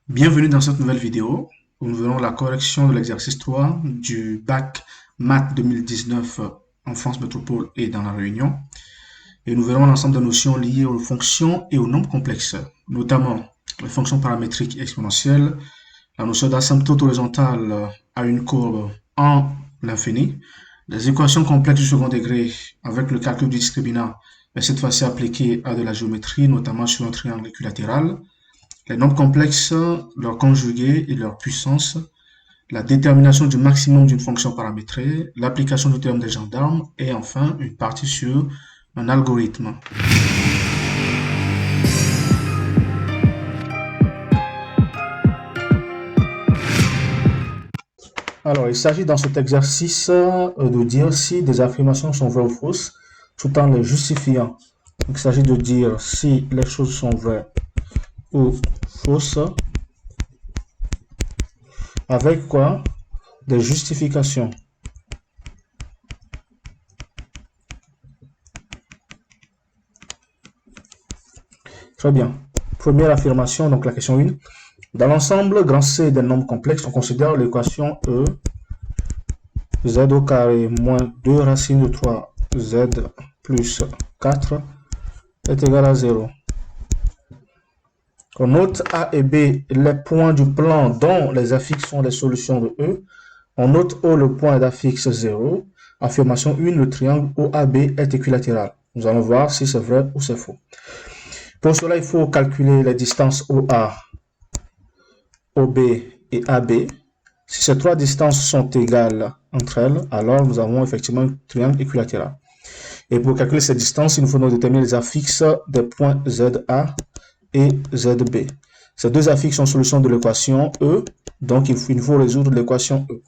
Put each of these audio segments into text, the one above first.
Bienvenue dans cette nouvelle vidéo où nous verrons la correction de l'exercice 3 du bac Maths 2019 en France Métropole et dans la Réunion. Et nous verrons l'ensemble de notions liées aux fonctions et aux nombres complexes, notamment les fonctions paramétriques et exponentielles, la notion d'asymptote horizontale à une courbe en l'infini, les équations complexes du second degré avec le calcul du discriminant, mais cette fois-ci appliqué à de la géométrie, notamment sur un triangle équilatéral, les nombres complexes, leurs conjugués et leur puissance, la détermination du maximum d'une fonction paramétrée, l'application du théorème des gendarmes et enfin une partie sur un algorithme. Alors, il s'agit dans cet exercice de dire si des affirmations sont vraies ou fausses tout en les justifiant. Donc, il s'agit de dire si les choses sont vraies ou fausses avec quoi? Des justifications. Très bien. Première affirmation, donc la question 1. Dans l'ensemble grand C des nombres complexes, on considère l'équation E z au carré moins 2 racine de 3 z plus 4 est égal à 0. On note A et B les points du plan dont les affixes sont les solutions de E. On note O le point d'affixe 0. Affirmation 1, le triangle OAB est équilatéral. Nous allons voir si c'est vrai ou c'est faux. Pour cela, il faut calculer les distances OA, OB et AB. Si ces trois distances sont égales entre elles, alors nous avons effectivement un triangle équilatéral. Et pour calculer ces distances, il nous faut donc déterminer les affixes des points ZA et ZB. Ces deux affixes sont solution de l'équation E, donc il nous faut résoudre l'équation E.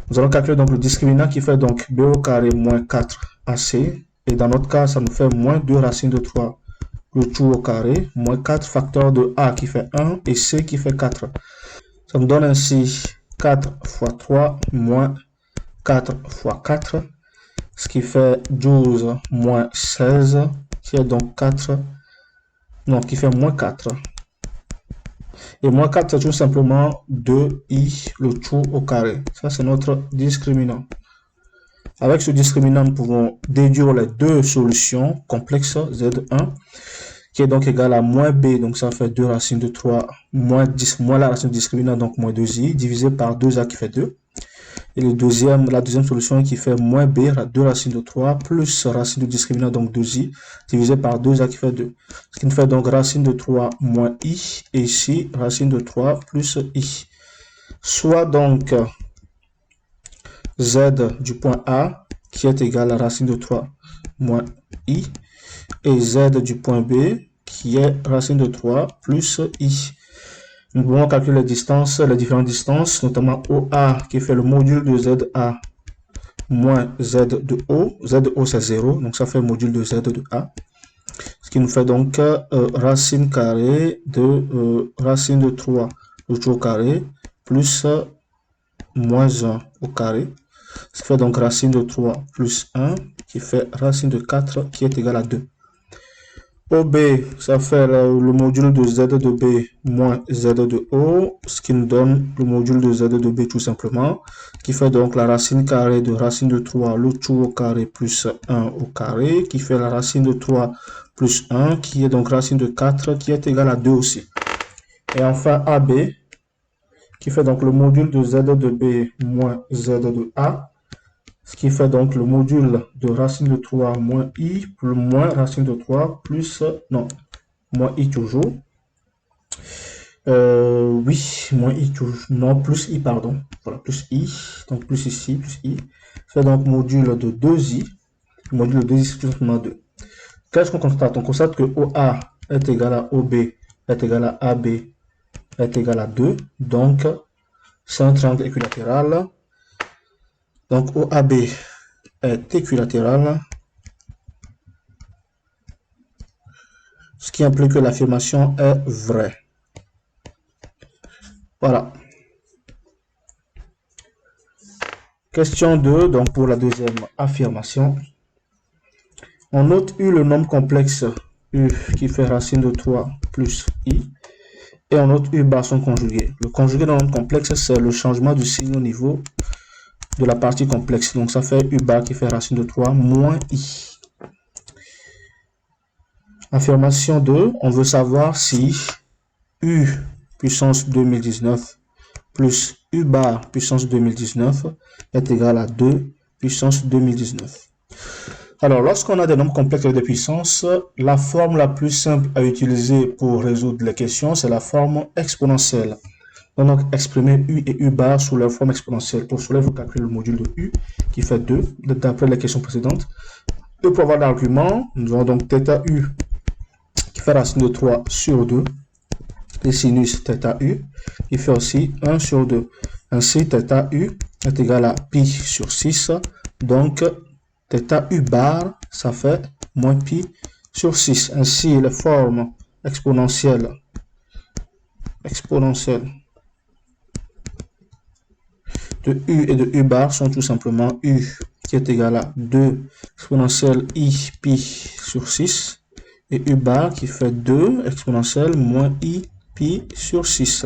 Nous allons calculer donc le discriminant qui fait donc B au carré moins 4AC, et dans notre cas, ça nous fait moins 2 racine de 3 le tout au carré, moins 4 facteur de A qui fait 1 et C qui fait 4. Ça nous donne ainsi 4 fois 3 moins 4 fois 4, ce qui fait 12 moins 16, qui est donc 4, non, qui fait moins 4. Et moins 4, c'est tout simplement 2i le tout au carré. Ça, c'est notre discriminant. Avec ce discriminant, nous pouvons déduire les deux solutions complexes z1, qui est donc égal à moins b, donc ça fait 2 racines de 3, moins 10, moins la racine du discriminant, donc moins 2i, divisé par 2a qui fait 2. Et la deuxième solution qui fait moins b, 2 racines de 3, plus racine du discriminant, donc 2i, divisé par 2a qui fait 2. Ce qui nous fait donc racine de 3 moins i, et ici, racine de 3 plus i. Soit donc z du point A, qui est égal à racine de 3 moins i, et z du point B, qui est racine de 3 plus i. Nous pouvons calculer les distances, les différentes distances, notamment OA qui fait le module de ZA moins Z de O. Z de O c'est 0, donc ça fait le module de Z de A. Ce qui nous fait donc racine carrée de racine de 3 le tout au carré plus moins 1 au carré. Ça fait donc racine de 3 plus 1 qui fait racine de 4 qui est égal à 2. OB, ça fait le module de Z de B moins Z de O, ce qui nous donne le module de Z de B tout simplement, qui fait donc la racine carrée de racine de 3, le tout au carré plus 1 au carré, qui fait la racine de 3 plus 1, qui est donc racine de 4, qui est égal à 2 aussi. Et enfin AB, qui fait donc le module de Z de B moins Z de A, ce qui fait donc le module de racine de 3 moins i, plus moins racine de 3 plus, non, moins i toujours. Oui, moins i toujours, non, plus i, pardon. Voilà, plus i, donc plus ici, plus i. Ça fait donc module de 2i, module de 2i, c'est tout simplement 2. Qu'est-ce qu'on constate? On constate que OA est égal à OB est égal à AB est égal à 2, donc c'est un triangle équilatéral. Donc OAB est équilatéral, ce qui implique que l'affirmation est vraie. Voilà. Question 2, donc pour la deuxième affirmation. On note U le nombre complexe U qui fait racine de 3 plus I et un autre U bar sont conjugués. Le conjugué d'un nombre complexe, c'est le changement du signe au niveau de la partie complexe. Donc ça fait U bar qui fait racine de 3 moins I. Affirmation 2, on veut savoir si U puissance 2019 plus U bar puissance 2019 est égal à 2 puissance 2019. Alors, lorsqu'on a des nombres complexes avec des puissances, la forme la plus simple à utiliser pour résoudre les questions, c'est la forme exponentielle. On va donc exprimer U et U bar sous leur forme exponentielle. Pour cela, il faut calculer le module de U qui fait 2, d'après les questions précédentes. Et pour avoir l'argument, nous avons donc θ U qui fait racine de 3 sur 2. Et sinus θ U qui fait aussi 1 sur 2. Ainsi, θ U est égal à pi sur 6. Donc, θ U bar, ça fait moins pi sur 6. Ainsi, les formes exponentielles de U et de U bar sont tout simplement U qui est égal à 2 exponentielle I pi sur 6 et U bar qui fait 2 exponentielle moins I pi sur 6.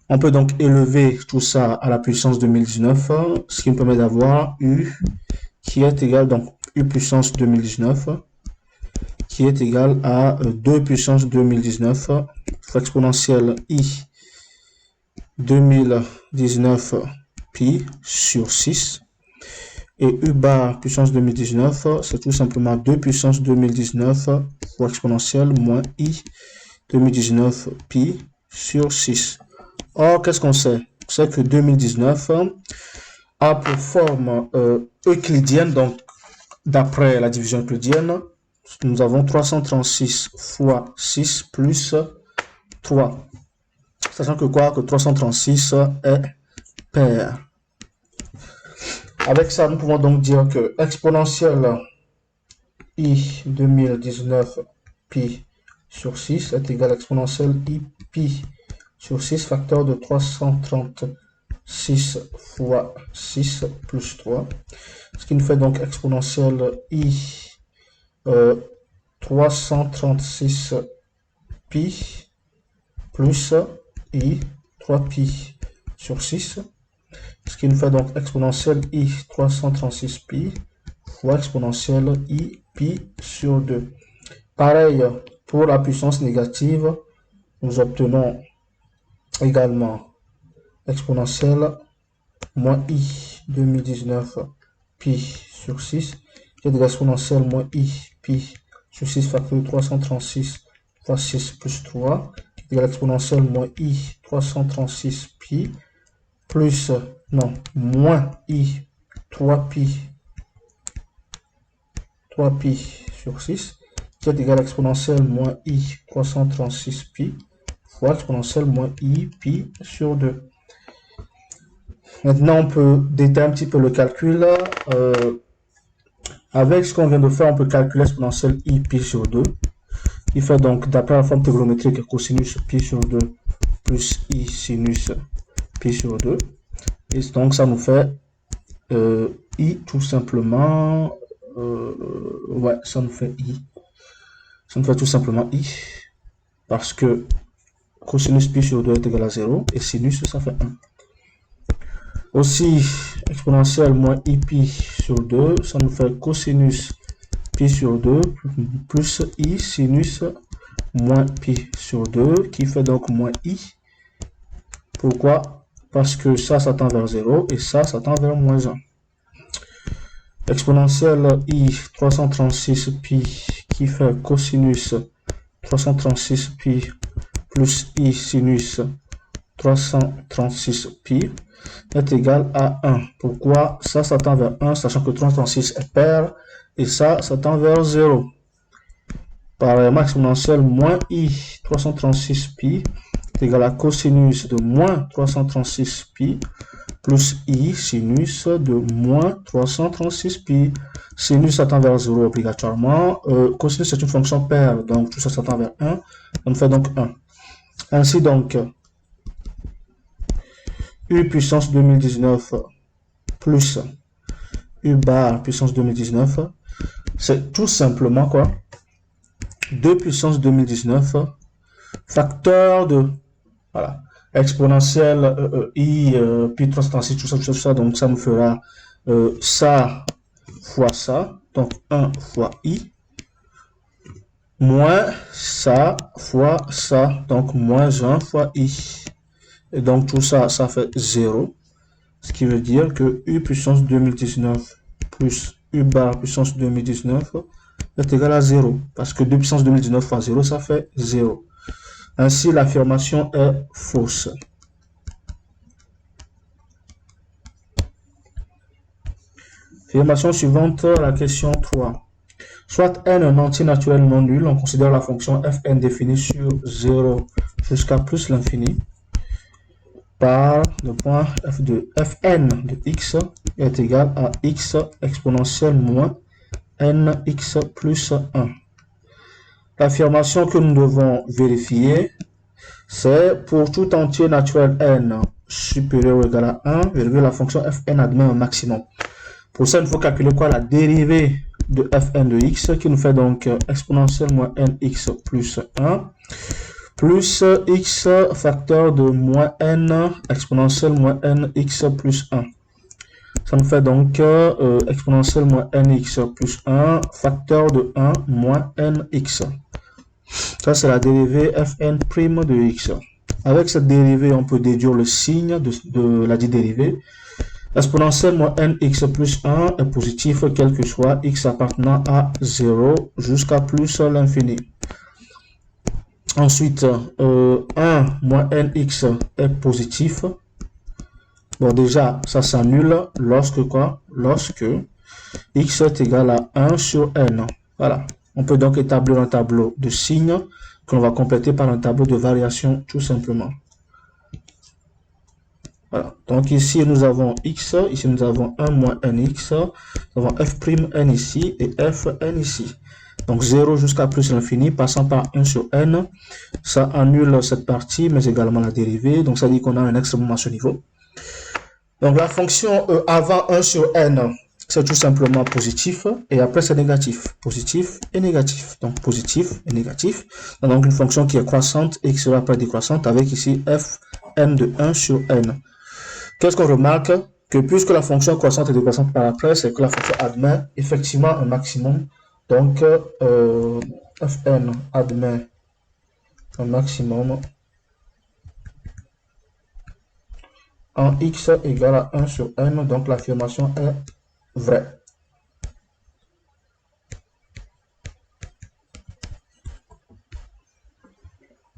On peut donc élever tout ça à la puissance 2019, ce qui me permet d'avoir U qui est égal, donc U puissance 2019, qui est égal à 2 puissance 2019 fois exponentielle I 2019 pi sur 6. Et U bar puissance 2019, c'est tout simplement 2 puissance 2019 fois exponentielle moins I 2019 pi sur 6. Or, qu'est-ce qu'on sait? On sait que 2019 a pour forme euclidienne, donc d'après la division euclidienne, nous avons 336 fois 6 plus 3. Sachant que quoi? Que 336 est pair. Avec ça, nous pouvons donc dire que exponentielle I 2019 pi sur 6 est égal à exponentielle I pi sur 6 facteur de 336 fois 6 plus 3. Ce qui nous fait donc exponentielle I 336 pi plus I 3 pi sur 6. Ce qui nous fait donc exponentielle I 336 pi fois exponentielle I pi sur 2. Pareil pour la puissance négative, nous obtenons également exponentielle moins I 2019 pi sur 6 qui est de l'exponentielle moins I pi sur 6 facteur de 336 fois 6 plus 3 qui est de l'exponentielle moins I 336 pi plus, non, moins I 3 pi sur 6 qui est égal à exponentielle moins I 336 pi fois exponentielle moins I pi sur 2. Maintenant, on peut détailler un petit peu le calcul. Avec ce qu'on vient de faire, on peut calculer exponentielle I pi sur 2. Il fait donc, d'après la forme trigonométrique, cosinus pi sur 2 plus I sinus pi sur 2. Et donc, ça nous fait I tout simplement. Ouais, ça nous fait I. Ça nous fait tout simplement I. Parce que cosinus pi sur 2 est égal à 0. Et sinus, ça fait 1. Aussi, exponentielle moins I pi sur 2, ça nous fait cosinus pi sur 2 plus I sinus moins pi sur 2 qui fait donc moins I. Pourquoi? Parce que ça tend vers 0 et ça tend vers moins 1. Exponentielle I 336 pi qui fait cosinus 336 pi plus I sinus 336 pi est égal à 1. Pourquoi? Ça tend vers 1, sachant que 336 est pair, et ça tend vers 0. Pareillement, exponentielle moins I 336 pi est égal à cosinus de moins 336 pi plus I sinus de moins 336 pi. Sinus tend vers 0 obligatoirement. Cosinus c'est une fonction paire, donc tout ça tend vers 1. On fait donc 1. Ainsi donc, U puissance 2019 plus U bar puissance 2019, c'est tout simplement quoi? 2 puissance 2019 facteur de Voilà. Exponentielle i, pi 336, tout ça. Donc, ça me fera ça fois ça. Donc, 1 fois i. Moins ça fois ça. Donc, moins 1 fois i. Et donc, tout ça, ça fait 0. Ce qui veut dire que u puissance 2019 plus u bar puissance 2019 est égal à 0. Parce que 2 puissance 2019 fois 0, ça fait 0. Ainsi, l'affirmation est fausse. Affirmation suivante, la question 3. Soit n un entier naturel non nul, on considère la fonction fn définie sur 0 jusqu'à plus l'infini par le point f de fn de x est égal à x exponentielle moins nx plus 1. L'affirmation que nous devons vérifier, c'est pour tout entier naturel n supérieur ou égal à 1, la fonction fn admet un maximum. Pour ça, il faut calculer quoi? La dérivée de fn de x, qui nous fait donc exponentielle moins nx plus 1, plus x facteur de moins n exponentielle moins nx plus 1. Ça nous fait donc exponentielle moins nx plus 1, facteur de 1 moins nx. Ça, c'est la dérivée fn' de x. Avec cette dérivée, on peut déduire le signe de la dite dérivée. Exponentielle moins nx plus 1 est positif, quel que soit x appartenant à 0 jusqu'à plus l'infini. Ensuite, 1 moins nx est positif. Bon, déjà, ça s'annule lorsque quoi? Lorsque x est égal à 1 sur n. Voilà. On peut donc établir un tableau de signes que l'on va compléter par un tableau de variation tout simplement. Voilà. Donc ici, nous avons x, ici nous avons 1 moins nx, nous avons f'n ici et fn ici. Donc 0 jusqu'à plus l'infini, passant par 1 sur n, ça annule cette partie, mais également la dérivée. Donc ça dit qu'on a un extrêmement à ce niveau. Donc la fonction avant 1 sur n, c'est tout simplement positif, et après c'est négatif. Positif et négatif. Donc positif et négatif. Donc une fonction qui est croissante et qui sera après décroissante, avec ici fn de 1 sur n. Qu'est-ce qu'on remarque? Que puisque la fonction croissante et décroissante par après, c'est que la fonction admet effectivement un maximum. Donc, fn admet un maximum en x égale à 1 sur n. Donc, l'affirmation est vraie.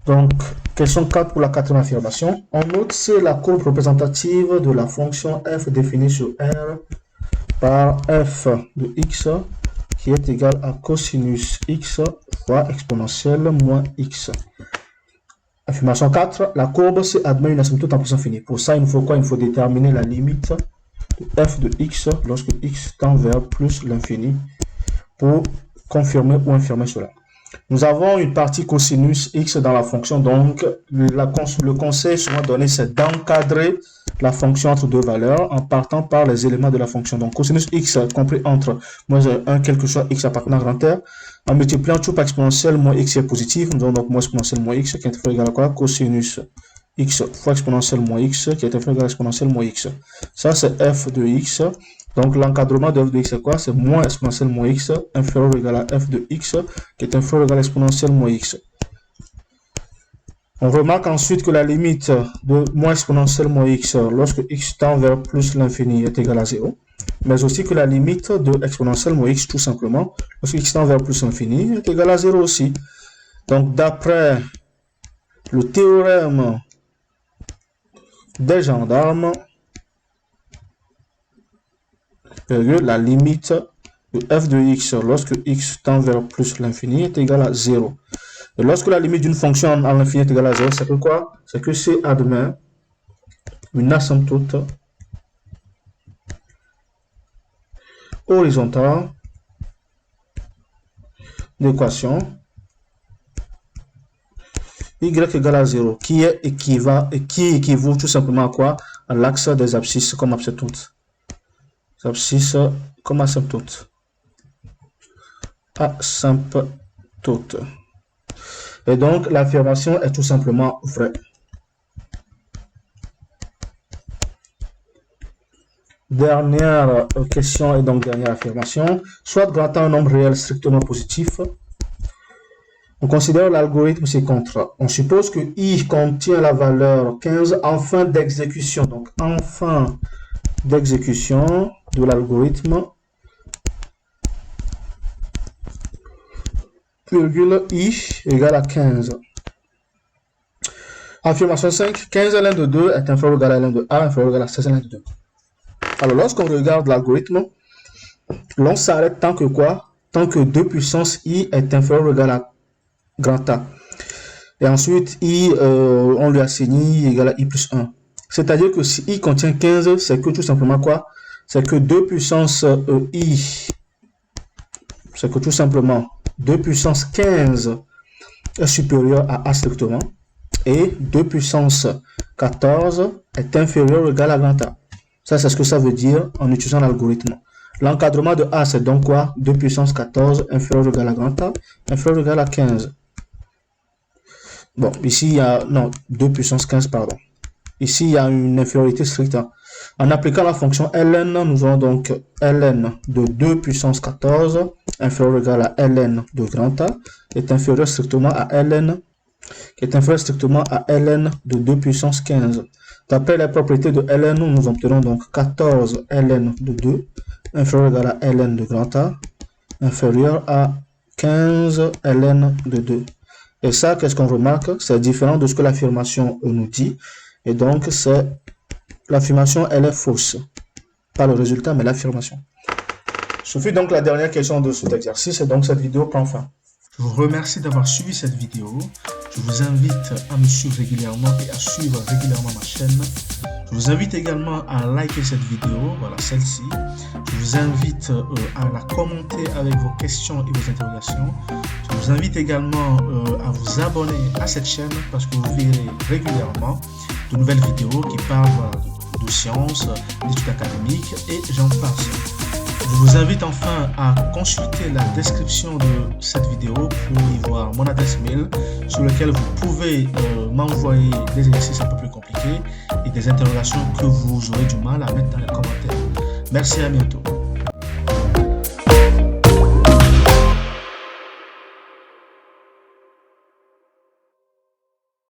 Donc, question 4 pour la quatrième affirmation. On note c'est la courbe représentative de la fonction f définie sur R par f de x qui est égal à cosinus x fois exponentielle moins x. Affirmation 4, la courbe admet une asymptote en puissance finie. Pour ça, il nous faut quoi? Il faut déterminer la limite de f de x lorsque x tend vers plus l'infini pour confirmer ou infirmer cela. Nous avons une partie cosinus x dans la fonction, donc le conseil souvent donné, c'est d'encadrer la fonction entre deux valeurs en partant par les éléments de la fonction. Donc cosinus x compris entre moins 1, quel que soit x appartenant à grand R, en multipliant tout par exponentielle moins x est positif, nous avons donc moins exponentielle moins x qui est égal à quoi? Cosinus x fois exponentielle moins x qui est égal à exponentielle moins x. Ça c'est f de x. Donc l'encadrement de f de x c'est quoi? C'est moins exponentielle moins x inférieur ou égal à f de x qui est inférieur ou égal à exponentielle moins x. On remarque ensuite que la limite de moins exponentielle moins x lorsque x tend vers plus l'infini est égal à 0. Mais aussi que la limite de exponentielle moins x tout simplement lorsque x tend vers plus l'infini est égal à 0 aussi. Donc d'après le théorème des gendarmes, la limite de f de x lorsque x tend vers plus l'infini est égal à 0. Et lorsque la limite d'une fonction à l'infini est égale à 0, c'est que quoi? C'est que C admet une asymptote horizontale d'équation y égale à 0, qui équivaut tout simplement à quoi? À l'axe des abscisses comme asymptote. Abscisse comme asymptote. Asymptote. Et donc, l'affirmation est tout simplement vraie. Dernière question et donc dernière affirmation. Soit grand A un nombre réel strictement positif. On considère l'algorithme ci-contre. On suppose que I contient la valeur 15 en fin d'exécution. Donc, en fin d'exécution de l'algorithme, virgule I égale à 15. Affirmation 5, 15 ln de 2 est inférieur ou égal à ln de A, inférieur ou égal à 16 ln de 2. Alors, lorsqu'on regarde l'algorithme, l'on s'arrête tant que quoi? Tant que 2 puissance I est inférieur ou égal à grand A. Et ensuite, I, on lui assigne I égale à I plus 1. C'est-à-dire que si I contient 15, c'est que tout simplement quoi? C'est que 2 puissance I, c'est que tout simplement 2 puissance 15 est supérieur à A strictement. Et 2 puissance 14 est inférieur ou égal à grand A. Ça, c'est ce que ça veut dire en utilisant l'algorithme. L'encadrement de A, c'est donc quoi? 2 puissance 14 inférieur ou égal à grand A, inférieur ou égal à 15. Bon, ici, il y a... Non, 2 puissance 15, pardon. Ici, il y a une infériorité stricte. En appliquant la fonction ln, nous aurons donc ln de 2 puissance 14 inférieur ou égal à ln de grand A est inférieur strictement à ln de 2 puissance 15. D'après les propriétés de ln, nous obtenons donc 14 ln de 2 inférieur ou égal à ln de grand A inférieur à 15 ln de 2. Et ça, qu'est-ce qu'on remarque? C'est différent de ce que l'affirmation nous dit. Et donc, l'affirmation, elle est fausse. Pas le résultat, mais l'affirmation. Ce fut donc la dernière question de cet exercice. Et donc, cette vidéo prend fin. Je vous remercie d'avoir suivi cette vidéo. Je vous invite à me suivre régulièrement et à suivre régulièrement ma chaîne. Je vous invite également à liker cette vidéo, voilà celle-ci. Je vous invite à la commenter avec vos questions et vos interrogations. Je vous invite également à vous abonner à cette chaîne parce que vous verrez régulièrement de nouvelles vidéos qui parlent de sciences, d'études académiques et j'en passe. Je vous invite enfin à consulter la description de cette vidéo pour y voir mon adresse mail sur laquelle vous pouvez m'envoyer des exercices un peu plus compliqués et des interrogations que vous aurez du mal à mettre dans les commentaires. Merci, à bientôt.